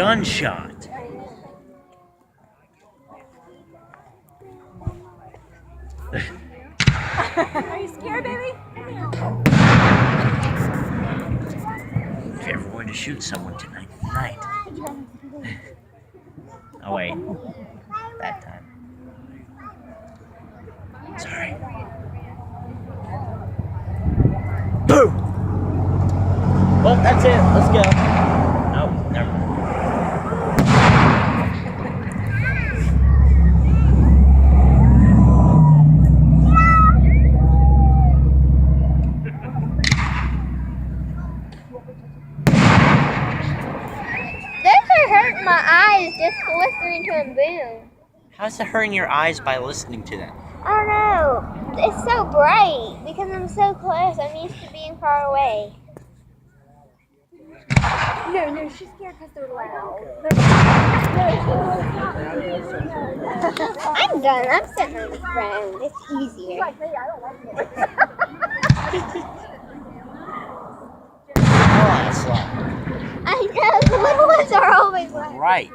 gunshot. Are you scared, baby? If you ever wanted to shoot someone tonight. Oh wait, that time. Sorry. Boom! Well, that's it. Let's go. Oh, never mind. Those are hurting my eyes just listening to them boom. How's it hurting your eyes by listening to that? I don't know. It's so bright because I'm so close. I'm used to being far away. No, she's scared because they're loud. I'm done. I'm sitting on the ground. It's easier. Like me, I don't like noise. Oh, that's loud. I know. The little ones are always loud. Right.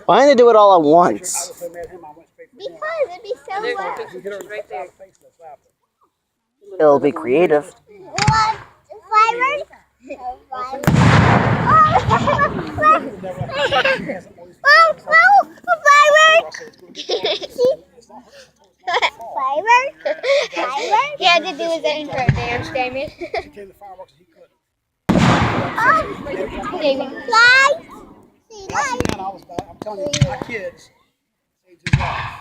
Why didn't they do it all at once? Because it'd be so loud. Right there. It'll be creative. What? Flavors? Flavor? He had to do his intro dance, Damien. Damien. I'm telling you, my kids saved his life.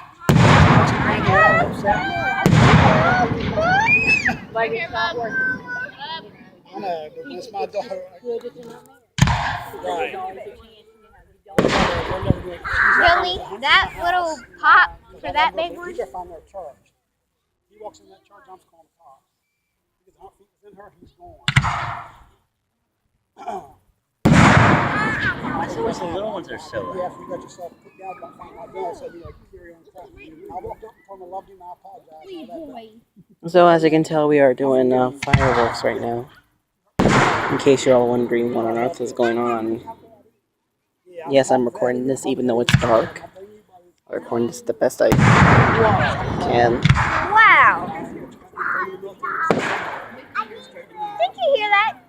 Like it's not working. I know, but that's my daughter. Right. Really? That little pop for that big one? He's got to find their charge. He walks in that charge, I'm just calling the cops. Because if it's in her, he's gone. Why so much the little ones are so loud? Yeah, after you got yourself put down by find my gun, so you carry on cracking. I walked up and told him I loved you and I apologize. So as you can tell, we are doing fireworks right now. In case you're all wondering what on earth is going on. Yes, I'm recording this even though it's dark. I'm recording this the best I can. Wow! Did you hear that?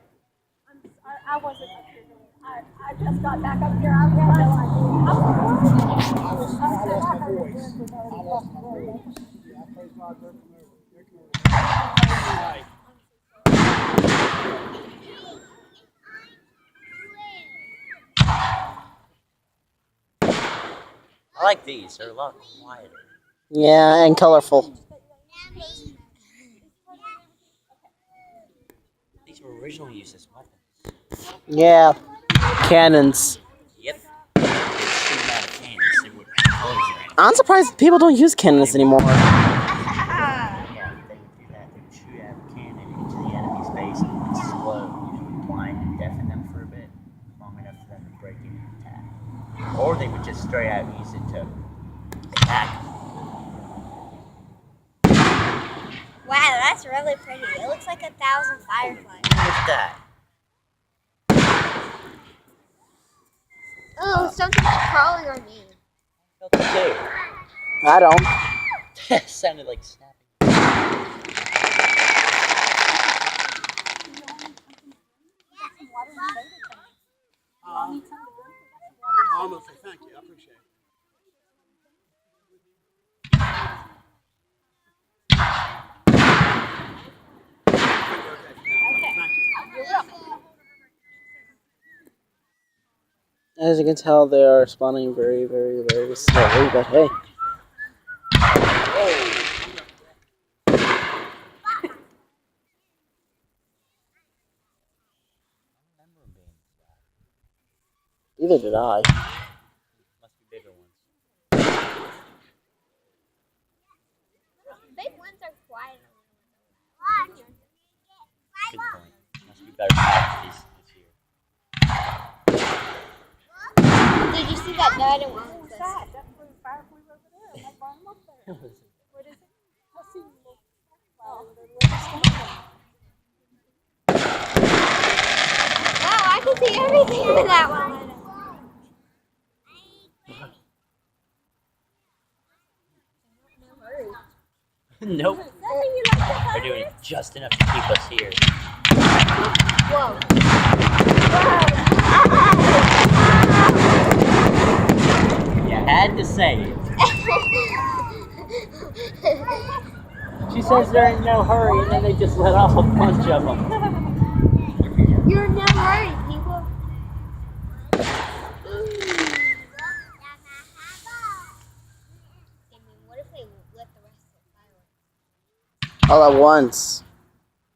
I wasn't up here. I just got back up here. I had no idea. I lost my voice. Yeah, I praise God. They're coming over. I like these. They're a lot quieter. Yeah, and colorful. These were originally used as weapons. Yeah, cannons. Yep. They shoot them out of cannons. They wouldn't have colors or anything. I'm surprised people don't use cannons anymore. Yeah, they would do that. They would shoot out a cannon into the enemy's base and explode, usually blind and deafen them for a bit, long enough for them to break in and attack. Or they would just straight out use it to attack. Wow, that's really pretty. It looks like 1,000 fireflies. Look at that. Oh, something's crawling on me. Felt it too. I don't. That sounded like snapping. I'm going to say thank you. I appreciate it. As you can tell, they are spawning very, very, very slowly, but hey. Neither did I. Must be bigger ones. Big ones are quiet. Good point. Must be better practice this year. Did you see that died in one? What's that? That blue fire flew over there. I brought him up there. What is it? I see a little flower with a little stone. Wow, I can see everything in that one. Nope. They're doing just enough to keep us here. Whoa. You had to say it. She says they're in no hurry, and then they just let off a bunch of them. You're never right, people. What if they lit the rest of the fireworks? All at once.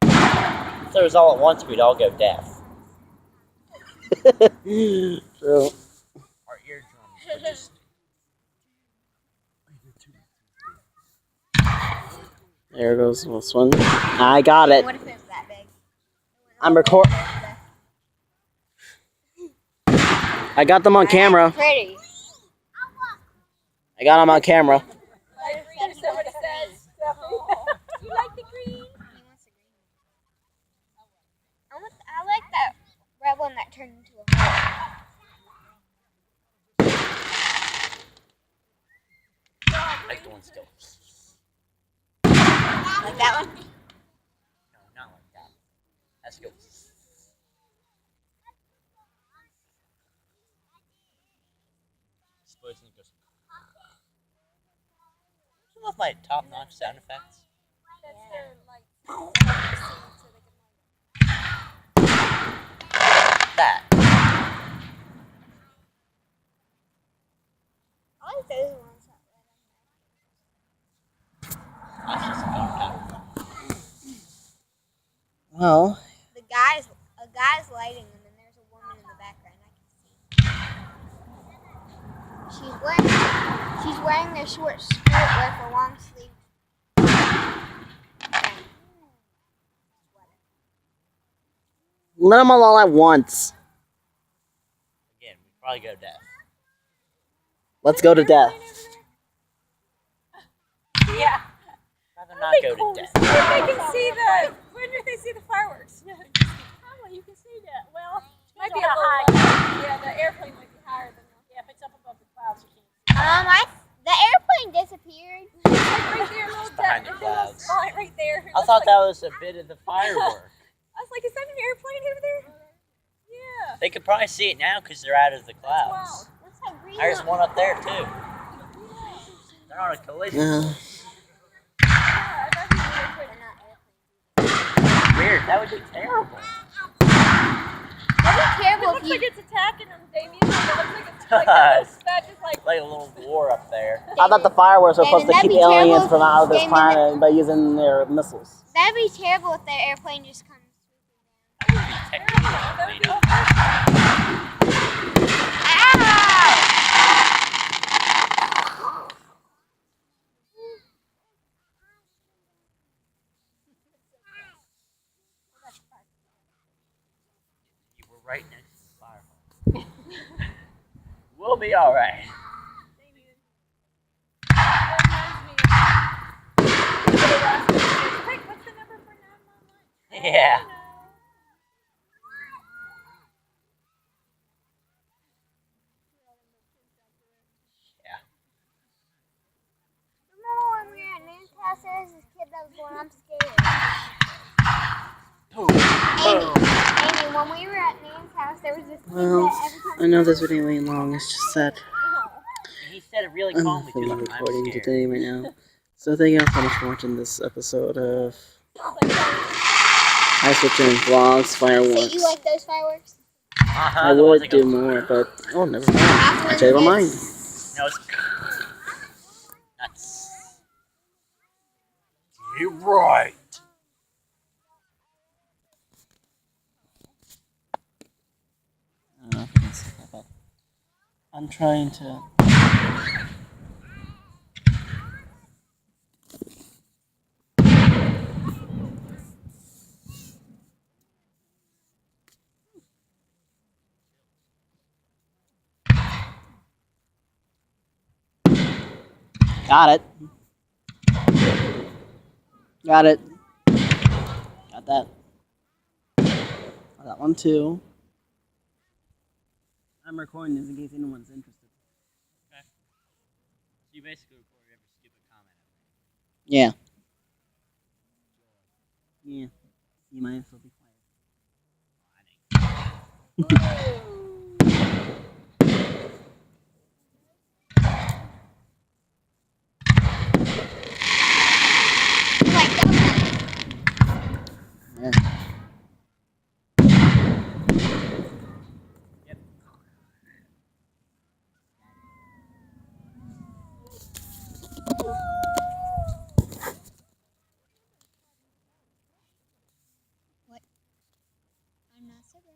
If there was all at once, we'd all go deaf. True. Our eardrums would just... There goes this one. I got it. What if it was that big? I'm recording. I got them on camera. Pretty. I got them on camera. Somebody says, you like the green? He wants the green. I like that red one that turned into a heart. like the one still. Like that one? No, not like that. That's good. Supposing it goes. I love my top-notch sound effects. That's their, like, That. I like those ones. That's just a gunpowder. Well, A guy's lighting them, and there's a woman in the background. I can see. She's wearing their short skirt with a long sleeve. let them all at once. Again, we'd probably go deaf. Let's go to death. yeah. Rather not go to death. When they can see the, when do they see the fireworks? Yeah, probably you can see that. Well, might be a high. Yeah, the airplane might be higher than that. Yeah, if it's up above the clouds, you can't. The airplane disappeared. Right there, little behind the that little clouds. spot right there. I thought that was a bit of the firework. I was like, is that an airplane over there? Yeah. They could probably see it now because they're out of the Wow. clouds. What's that green There's one? one up there too. They're on a collision. Yeah, I thought he was an airplane. Weird. That would be terrible. That'd be It terrible looks if like you. it's attacking them, Damien. It looks like it's like that just like. Like a little war up there. I thought the fireworks were supposed to That'd keep be aliens terrible from out of this if- planet by using their missiles. That'd be terrible if the airplane just comes. That would be technically made up. You were right next to the fire hose. We'll be alright. Wait, what's the number for 911? Yeah. Yeah. Remember when we were at Nan's house? There was this kid that was going, I'm scared. Amy, when we were at Nan's house, there was this kid Well, that every time. I know this video ain't long. It's just that He said it really I'm calmly not too. feeling I'm recording scared. today right now. So thank you all so much for watching this episode of IceWolfGem Vlogs So Fireworks. you like those fireworks? I The ones would that go- do more, but oh, never mind. I changed my mind. No, it's nuts. You're right. I don't know if you can see that, but I'm trying to. Got it. Got it. Got that. Got that one too. I'm recording this in case anyone's interested. Okay. So you basically record every stupid comment I make. Yeah. Yeah. You might as well be quiet. Yeah. Yep. I'm not so good.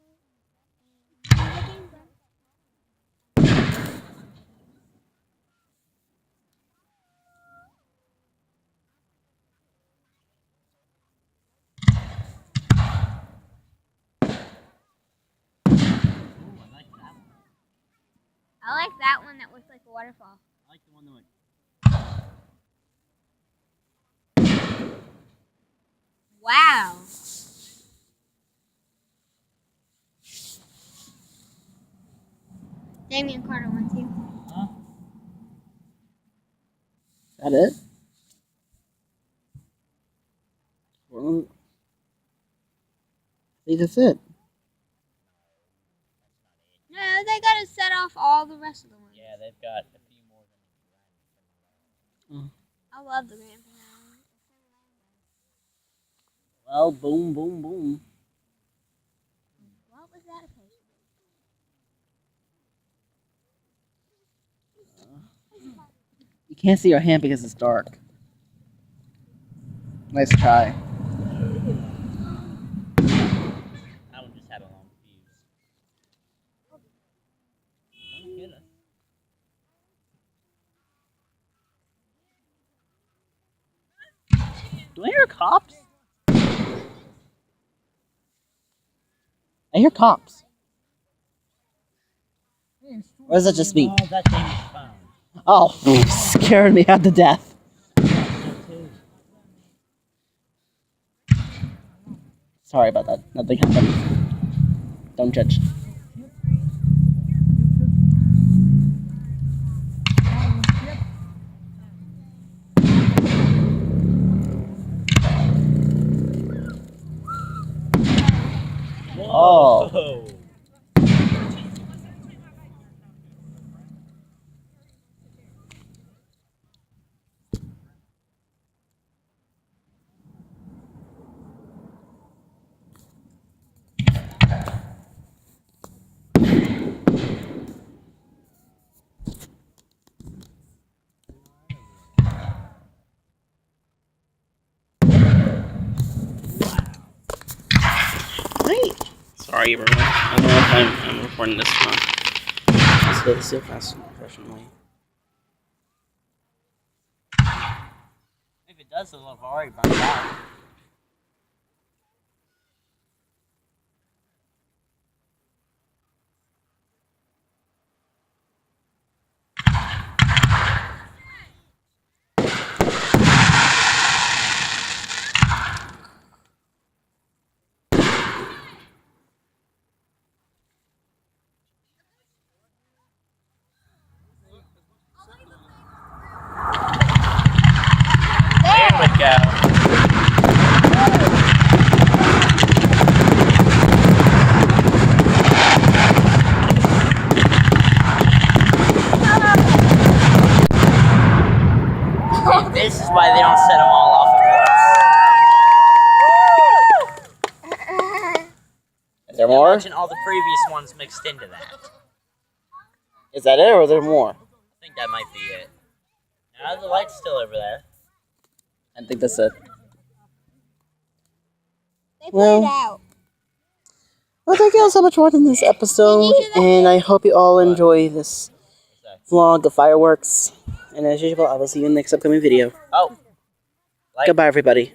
Ooh, I like that one. I like that one that looks like a waterfall. I like the one that went. Wow. Damien Carter wants you. Huh? Is that it? Well, I think that's it. No, they gotta set off all the rest of the ones. Yeah, they've got a few more than. I love the grand finale. Well, boom, boom, boom. What was that supposed to be? You can't see your hand because it's dark. Nice try. That one just had a long fuse. Don't hit us. Do I hear cops? I hear cops. Or is that just me? Oh, that thing is found. Oh, scared me out to death. Sorry about that. Nothing happened. Don't judge. Oh. Whoa. Sorry, everyone. I don't know if I'm recording this or not. Let's go this fast and professionally. If it does, it'll have already burned out. There we go. This is why they don't set them all off at once. Is there more? Imagine all the previous ones mixed into that. Is that it or is there more? I think that might be it. Now the light's still over there. I think that's it. They put Well, it out. Well, thank you all so much for watching this episode, and I hope you all enjoy this vlog of fireworks. And as usual, I will see you in the next upcoming video. Oh. Goodbye, everybody.